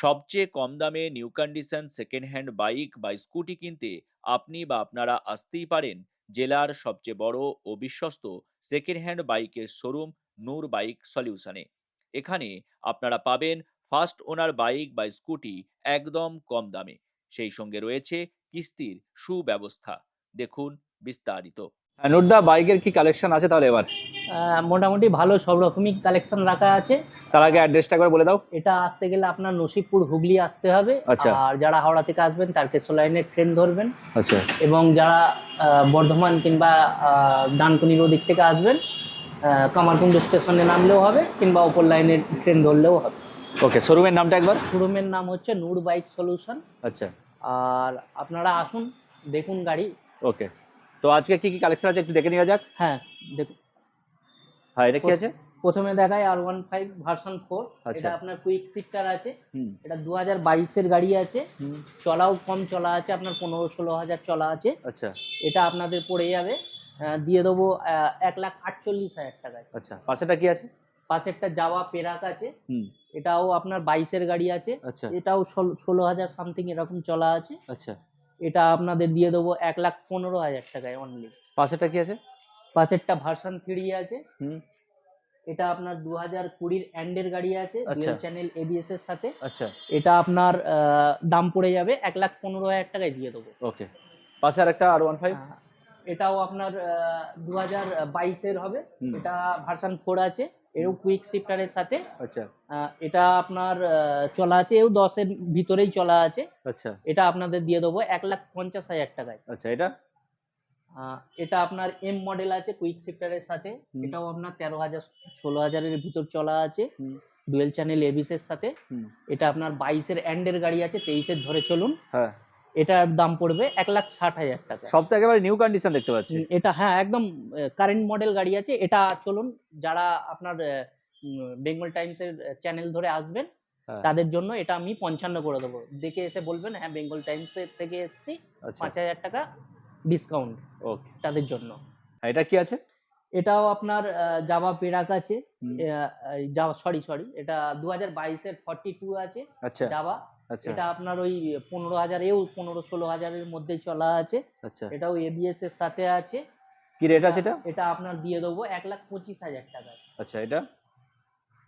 সবচেয়ে কম দামে new condition second hand bike বা স্কুটি কিনতে আপনি বা আপনারা আসতেই পারেন জেলার সবচেয়ে বড় ও বিশ্বস্ত সেকেন্ড হ্যান্ড বাইকের শোরুম নূর বাইক সলিউশনে। এখানে আপনারা পাবেন ফার্স্ট ওনার বাইক বা স্কুটি একদম কম দামে, সেই সঙ্গে রয়েছে কিস্তির সুব্যবস্থা। দেখুন বিস্তারিত। নুটদা, বাইকের কি কালেকশন আছে তাহলে এবার? মোটামুটি ভালো সব রকমই কালেকশন রাখা আছে। তার আগে অ্যাড্রেসটা একবার বলে দাও। এটা আসতে গেলে আপনার নসিবপুর হুগলি আসতে হবে। আচ্ছা। আর যারা হাওড়া থেকে আসবেন তারকেশ্বর লাইনের ট্রেন ধরবেন। আচ্ছা। এবং যারা বর্ধমান কিংবা ডানকুনির ওদিক থেকে আসবেন কামারকুণ্ড স্টেশনে নামলেও হবে, কিংবা ওপর লাইনের ট্রেন ধরলেও হবে। ওকে, শোরুমের নামটা একবার। শোরুমের নাম হচ্ছে নূর বাইক সলিউশন। আচ্ছা। আর আপনারা আসুন, দেখুন গাড়ি। ওকে, তো আজকে কি কি কালেকশন আছে একটু দেখে নেওয়া যাক। হ্যাঁ দেখুন। হ্যাঁ, এটা কি আছে? প্রথমে দেখায় R15 ভার্সন 4। আচ্ছা। এটা আপনার কুইক শিফটার আছে। হুম। এটা 2022-এর গাড়ি আছে। হুম। চলাও কম চলা আছে, আপনার 15-16 হাজার চলা আছে। আচ্ছা। এটা আপনাদের পড়ে যাবে, দিয়ে দেবো 1,48,000 টাকায়। আচ্ছা, পাশেটা কি আছে? পাশেরটা যাওয়া পেরাক আছে। হুম। এটাও আপনার 22-এর গাড়ি আছে। আচ্ছা। এটাও 16,000 সামথিং এরকম চলা আছে। আচ্ছা। এটা আপনাদের দিয়ে দেবো 1,15,000 টাকায় অনলি। পাশেটা কি আছে? পাশেরটা ভার্সন 3 আছে। হুম। এটা আপনার 2020-এর এন্ডের গাড়ি আছে, আচ্ছা। ডুয়াল চ্যানেল এবিএস এর সাথে। আচ্ছা। এটা আপনার দাম পড়ে যাবে 1,15,000 টাকায় দিয়ে দেবো। ওকে, পাশে আরেকটা R15। এটাও আপনার 2022-এর হবে। হুম। এটা ভার্সন 4 আছে, এও কুইক শিফটারের সাথে। আচ্ছা। এটা আপনার চলা আছে, এও 10-এর ভিতরেই চলা আছে। আচ্ছা। এটা আপনাদের দিয়ে দেবো 1,50,000 টাকায়। আচ্ছা, এটা? এটা আপনার এম মডেল আছে কুইক শিফটারের সাথে। হুম। এটাও আপনার 13,000 16,000-এর ভিতর চলা আছে, হুম। ডুয়েল চ্যানেল এবিএস এর সাথে। হুম। এটা আপনার 22-এর এন্ডের গাড়ি আছে, 23-এর ধরে চলুন। হ্যাঁ। এটার দাম পড়বে 1,60,000 টাকা। সব তো একেবারে নিউ কন্ডিশন দেখতে পাচ্ছি। এটা হ্যাঁ একদম কারেন্ট মডেল গাড়ি আছে। এটা চলুন, যারা আপনার বেঙ্গল টাইমসের চ্যানেল ধরে আসবেন হ্যাঁ। তাদের জন্য এটা আমি 55 করে দেবো। দেখে এসে বলবেন হ্যাঁ বেঙ্গল টাইমসের থেকে এসেছি, আচ্ছা। 5,000 টাকা ডিসকাউন্ট ওকে, তাদের জন্য। এটা কি আছে? এটাও আপনার জাভা পেরাক আছে। হুম। জাভা সরি এটা 2022-এর 42 আছে আচ্ছা। জাভা। আচ্ছা। এটা আপনার ওই 15,000 এও 15-16,000-এর মধ্যেই চলা আছে। আচ্ছা। এটাও এবিএস এর সাথে আছে। কি রেট আছে এটা? এটা আপনার দিয়ে দেবো 1,25,000 টাকায়। আচ্ছা, এটা?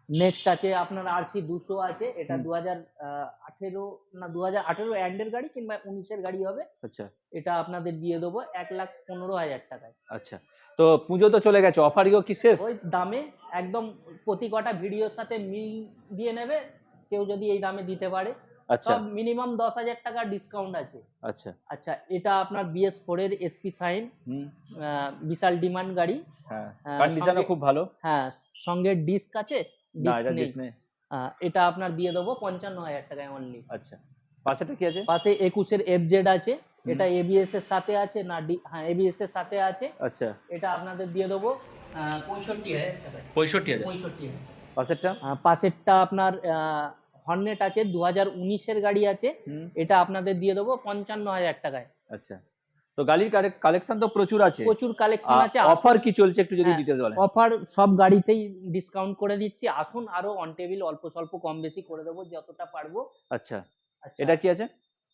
নেক্সট আছে আপনার RC 200 আছে। এটা 2018 এন্ডের গাড়ি কিংবা 19-এর গাড়ি হবে। আচ্ছা। এটা আপনাদের দিয়ে দেবো 1,15,000 টাকায়। আচ্ছা, তো পুজো তো চলে গেছে, অফারও কি শেষ? ওই দামে একদম প্রতি কটা ভিডিওর সাথে মিল দিয়ে নেবে কেউ যদি এই দামে দিতে পারে। আচ্ছা। সব মিনিমাম 10,000 টাকা ডিসকাউন্ট আছে। আচ্ছা। আচ্ছা, এটা আপনার BS4 এর SP সাইন, হুম। বিশাল ডিমান্ড গাড়ি। হ্যাঁ, কন্ডিশনও খুব ভালো। হ্যাঁ, সঙ্গে ডিস্ক আছে। না, ডিস্ক এটা নেই। ডিস নেই। এটা আপনার দিয়ে দেবো 55,000 টাকায় অনলি। আচ্ছা, পাশেটা কি আছে? পাশে 21-এর FZ আছে। এটা ABS এর সাথে আছে না? হ্যাঁ, ABS এর সাথে আছে। আচ্ছা। এটা আপনাদের দিয়ে দেবো 65,000 টাকায়। 65,000। 65,000। পাশেরটা? পাশেরটা আপনার হর্নেট আছে, 2019-এর গাড়ি আছে। হুম। এটা আপনাদের দিয়ে দেবো 55,000 টাকায়। আচ্ছা, তো গাড়ির কালেকশন তো প্রচুর আছে। প্রচুর কালেকশন আছে। অফার কি চলছে একটু যদি হ্যাঁ, ডিটেইলস বলেন। অফার সব গাড়িতেই ডিসকাউন্ট করে দিচ্ছি। আসুন, আরো অন টেবিল অল্প স্বল্প কম বেশি করে দেবো যতটা পারবো। আচ্ছা, আচ্ছা, এটা কি আছে?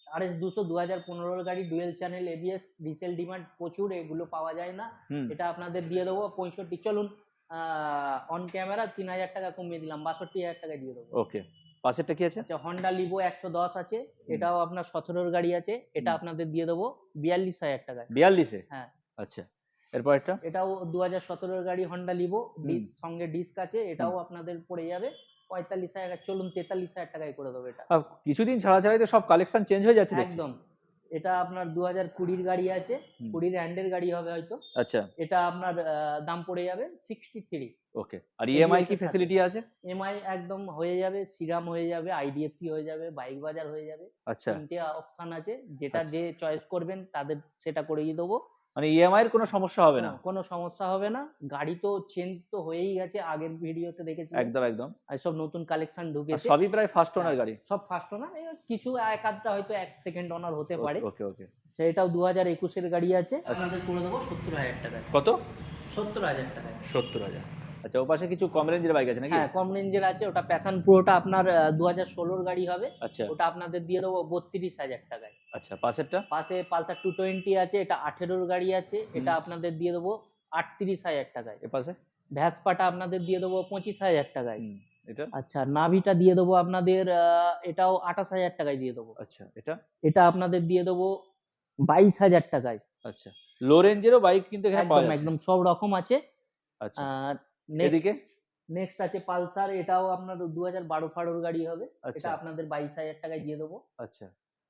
RS 200 2015-এর গাড়ি, dual channel ABS, diesel demand প্রচুর, এগুলো পাওয়া যায় না। এটা আপনাদের দিয়ে দেবো 65। চলুন অন ক্যামেরা 3,000 টাকা কমিয়ে দিলাম, 62,000 টাকায় দিয়ে দেবো। ওকে, পাশেরটা কি আছে? আচ্ছা, হন্ডা লিভো 110 আছে। এটাও আপনার 17-এর গাড়ি আছে। এটা আপনাদের দিয়ে দেবো 42,000 টাকায়। 42-এ? হ্যাঁ। আচ্ছা, এরপর একটা? এটাও 2017-এর গাড়ি হন্ডা লিভো, সঙ্গে ডিস্ক আছে। এটাও আপনাদের পড়ে যাবে 45,000। চলুন 43,000 টাকায় করে দেবো এটা। কিছুদিন ছাড়া ছাড়াই তো সব কালেকশন চেঞ্জ হয়ে যাচ্ছে দেখছি। একদম। এটা আপনার 2020-এর গাড়ি আছে, 20-এর এন্ডের গাড়ি হবে হয়তো। আচ্ছা। এটা আপনার দাম পড়ে যাবে 63। ওকে, আর EMI কি ফ্যাসিলিটি আছে? EMI একদম হয়ে যাবে, শ্রীরাম হয়ে যাবে, IDFC হয়ে যাবে, বাইক বাজার হয়ে যাবে। আচ্ছা। 3টে অপশন আছে, যেটা যে চয়েস করবেন তাদের সেটা করিয়ে দেবো। মানে EMI এর কোনো সমস্যা হবে না? কোনো সমস্যা হবে না। গাড়ি তো চেঞ্জ তো হয়েই গেছে, আগের ভিডিওতে দেখেছি। একদম একদম। আর সব নতুন কালেকশন ঢুকেছে। সবই প্রায় ফার্স্ট ওনার গাড়ি। সব ফার্স্ট ওনার, কিছু এক আধটা হয়তো 1 সেকেন্ড ওনার হতে পারে। ওকে ওকে। সেটাও 2021-এর গাড়ি আছে। আপনাদের করে দেবো 70,000 টাকায়। কত? 70,000 টাকায়। 70,000। আচ্ছা, ওপাশে কিছু কম রেঞ্জের বাইক আছে নাকি? হ্যাঁ, কম রেঞ্জের আছে, ওটা প্যাশন প্রোটা আপনার 2016 গাড়ি হবে। আচ্ছা ওটা আপনাদের দিয়ে দেবো 32,000 টাকায়। আচ্ছা, পাশেরটা? পাশে পালসার 220 আছে, এটা 18 গাড়ি আছে, এটা আপনাদের দিয়ে দেবো 38,000 টাকায়। এপাশে? ভ্যাসপাটা আপনাদের দিয়ে দেবো 25,000 টাকায়। এটা? আচ্ছা, নাভিটা দিয়ে দেবো আপনাদের এটাও 28,000 টাকায় দিয়ে দেবো। আচ্ছা, এটা? এটা আপনাদের দিয়ে দেবো 22,000 টাকায়। আচ্ছা, লো রেঞ্জেরও বাইক কিন্তু এখানে পাওয়া একদম যাচ্ছে। একদম সব রকম আছে। আচ্ছা, আর নেক্সট এদিকে? নেক্সট আছে পালসার, এটাও আপনার 2012-13 গাড়ি হবে। আচ্ছা এটা আপনাদের 22,000 টাকায় দিয়ে দেবো। আচ্ছা,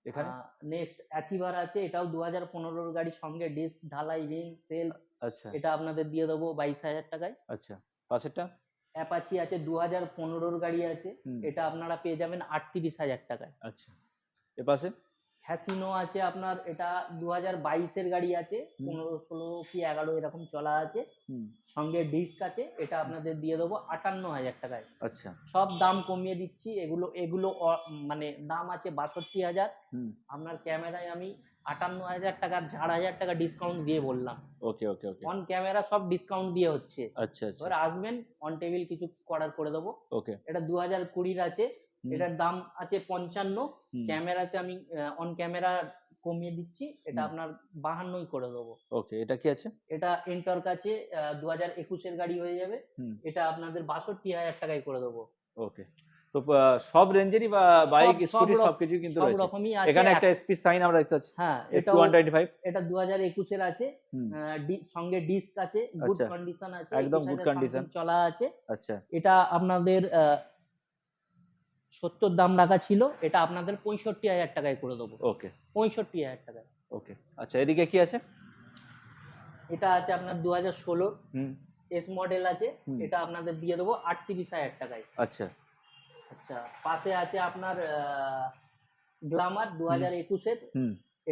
এখানে? নেক্সট অ্যাচিভার আছে, এটাও 2015 গাড়ি, সঙ্গে ডিস্ক, ঢালাই, রিং, সেলফ। আচ্ছা এটা আপনাদের দিয়ে দেবো 22,000 টাকায়। আচ্ছা, পাশেরটা? অ্যাপাচি আছে, 2015 গাড়ি আছে, এটা আপনারা পেয়ে যাবেন 38,000 টাকায়। আচ্ছা, এপাশে? হ্যাসিনো আছে আপনার, এটা 2022 গাড়ি আছে, 15, 16 কি 11 এরকম চলা আছে, সঙ্গে ডিস্ক আছে, এটা আপনাদের দিয়ে দেবো 58,000 টাকায়। আচ্ছা, সব দাম কমিয়ে দিচ্ছি। এগুলো এগুলো মানে দাম আছে 62,000, আপনার ক্যামেরায় আমি 58,000 টাকা, 4,000 টাকা ডিসকাউন্ট দিয়ে বললাম। ওকে ওকে ওকে, অন ক্যামেরা সব ডিসকাউন্ট দিয়ে হচ্ছে। আচ্ছা আচ্ছা, এবার আসবেন, অন টেবিল কিছু করার করে দেবো। ওকে, এটা 2020 আছে, এটার দাম আছে 55, ক্যামেরাতে আমি অন ক্যামেরা কমিয়ে দিচ্ছি, এটা আপনার 52 করে দেবো। ওকে, এটা কি আছে? এটা এন্টর্ক আছে, 2021 গাড়ি হয়ে যাবে, এটা আপনাদের 62,000 টাকায় করে দেবো। ওকে, তো সব রেঞ্জেরই বা বাইক স্কুটি সবকিছু কিন্তু সব রয়েছে। রকমই আছে। এখানে একটা এসপি সাইন আমরা দেখতে পাচ্ছি। হ্যাঁ, এসপি 125, এটা 2021 আছে, সঙ্গে ডিস্ক আছে, গুড আচ্ছা, কন্ডিশন আছে, একদম good condition। চলা আছে। আচ্ছা, এটা আপনাদের 70 দাম রাখা ছিল, এটা আপনাদের 65,000 টাকায় করে দেবো। ওকে 65,000 টাকায়। ওকে, আচ্ছা, এদিকে কি আছে? এটা আছে আপনার 2016 এস মডেল আছে, এটা আপনাদের দিয়ে দেবো 38,000 টাকায়। আচ্ছা আচ্ছা, পাশে আছে আপনার গ্ল্যামার 2021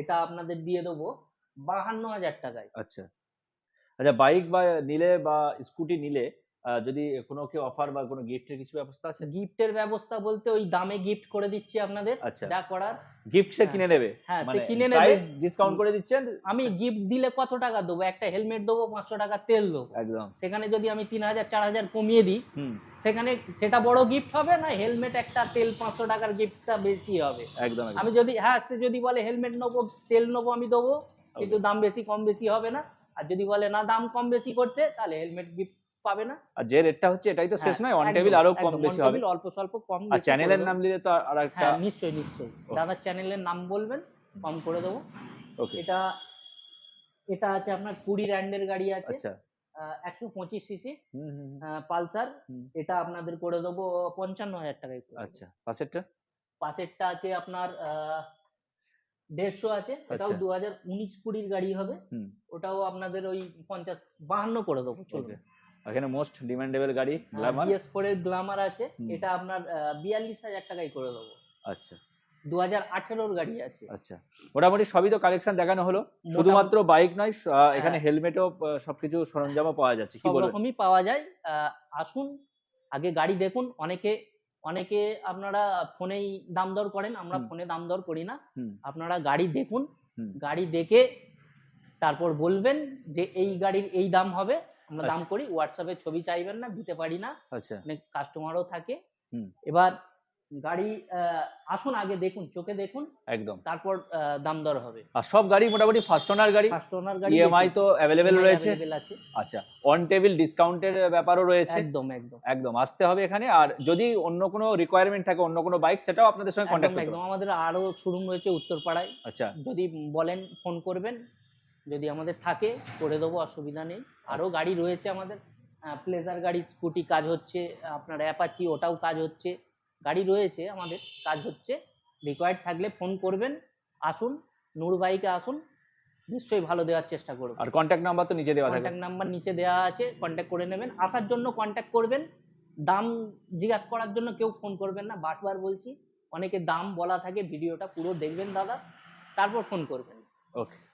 এটা আপনাদের দিয়ে দেবো 52,000 টাকায়। আচ্ছা আচ্ছা, বাইক বা নিলে বা স্কুটি নিলে যদি কোনো কেউ অফার বা কোনো গিফটের কিছু ব্যবস্থা আছে? গিফটের ব্যবস্থা বলতে ওই দামে গিফট করে দিচ্ছি আপনাদের, আচ্ছা, যা করার। গিফট সে হ্যাঁ। কিনে নেবে? হ্যাঁ, সে মানে কিনে নেবে। প্রাইস ডিসকাউন্ট করে দিচ্ছেন? আমি গিফট দিলে কত টাকা দেবো? একটা হেলমেট দেবো, 500 টাকা তেল দেবো। একদম। সেখানে যদি আমি 3,000 4,000 কমিয়ে দিই, সেখানে সেটা বড় গিফট হবে না? হেলমেট একটা, তেল 500 টাকার গিফটটা বেশি হবে। একদম একদম। আমি যদি, হ্যাঁ, সে যদি বলে হেলমেট নেবো, তেল নেবো, আমি দেবো, কিন্তু দাম বেশি কম বেশি হবে না। আর যদি বলে না দাম কম বেশি করতে, তাহলে হেলমেট গিফট পাবে না। আর যে রেটটা হচ্ছে এটাই তো শেষ হ্যাঁ, নয়, অন একদম, টেবিল আরো কম একদম, বেশি on হবে। table অল্প স্বল্প কম আর বেশি চ্যানেলের করে নাম দেবো। দিলে তো আর একটা। হ্যাঁ, নিশ্চয়ই নিশ্চয়ই, দাদার চ্যানেলের নাম বলবেন, কম করে দেবো। ওকে, এটা এটা আছে আপনার 20 র্যান্ডের গাড়ি আছে, আচ্ছা, 125 সিসি পালসার, এটা আপনাদের করে দেবো 55,000 টাকায় করে দেবো। আচ্ছা, পাশেরটা? পাশেরটা আছে আপনার 150 আছে, এটাও আচ্ছা। 2019-20 গাড়ি হবে, ওটাও আপনাদের ওই 50-52 করে দেবো। চলবে। এখানে মোস্ট ডিমান্ডেবল গাড়ি গ্ল্যামার, BS4 এর গ্ল্যামার আছে, এটা আপনার 42,000 টাকায় করে দেবো। আচ্ছা 2018 গাড়ি আছে। আচ্ছা, মোটামুটি সবই তো কালেকশন দেখানো হলো, শুধুমাত্র বাইক নয়, এখানে হেলমেটও সবকিছু সরঞ্জামও পাওয়া যাচ্ছে, কি সব বলবেন? রকমই পাওয়া যায়। আসুন, আগে গাড়ি দেখুন। অনেকে আপনারা ফোনেই দাম দর করেন, আমরা ফোনে দাম দর করি না। আপনারা গাড়ি দেখুন, গাড়ি দেখে তারপর বলবেন যে এই গাড়ির এই দাম হবে, আমরা দাম করি। হোয়াটসঅ্যাপে ছবি চাইবেন না, দিতে পারি না, আচ্ছা, অনেক কাস্টমারও থাকে। এবার গাড়ি আসুন, আগে দেখুন, চোখে দেখুন, একদম, তারপর দাম দর হবে। আর সব গাড়ি মোটামুটি ফার্স্ট ওনার গাড়ি, ফার্স্ট ওনার গাড়ি, ইএমআই তো অ্যাভেলেবেল রয়েছে। আছে। আচ্ছা, অন টেবিল ডিসকাউন্টের ব্যাপারও রয়েছে। একদম একদম একদম আসতে হবে এখানে। আর যদি অন্য কোনো রিকোয়ারমেন্ট থাকে, অন্য কোনো বাইক, সেটাও আপনাদের সঙ্গে কন্ট্যাক্ট করতে একদম হবে। আমাদের আরো শোরুম রয়েছে উত্তরপাড়ায়। আচ্ছা, যদি বলেন, ফোন করবেন, যদি আমাদের থাকে করে দেবো, অসুবিধা নেই। আরো গাড়ি রয়েছে আমাদের, প্লেজার গাড়ি, স্কুটি কাজ হচ্ছে, আপনার অ্যাপাচি ওটাও কাজ হচ্ছে, গাড়ি রয়েছে আমাদের, কাজ হচ্ছে। রিকোয়ার্ড থাকলে ফোন করবেন, আসুন, নূর বাইকে আসুন, নিশ্চয়ই ভালো দেওয়ার চেষ্টা করব। আর কন্ট্যাক্ট নাম্বার তো নিচে দেওয়া থাকবে। কন্ট্যাক্ট নাম্বার নিচে দেওয়া আছে, কন্ট্যাক্ট করে নেবেন। আসার জন্য কন্ট্যাক্ট করবেন, দাম জিজ্ঞাসা করার জন্য কেউ ফোন করবেন না, বারবার বলছি। অনেকে দাম বলা থাকে, ভিডিওটা পুরো দেখবেন দাদা, তারপর ফোন করবেন। ওকে।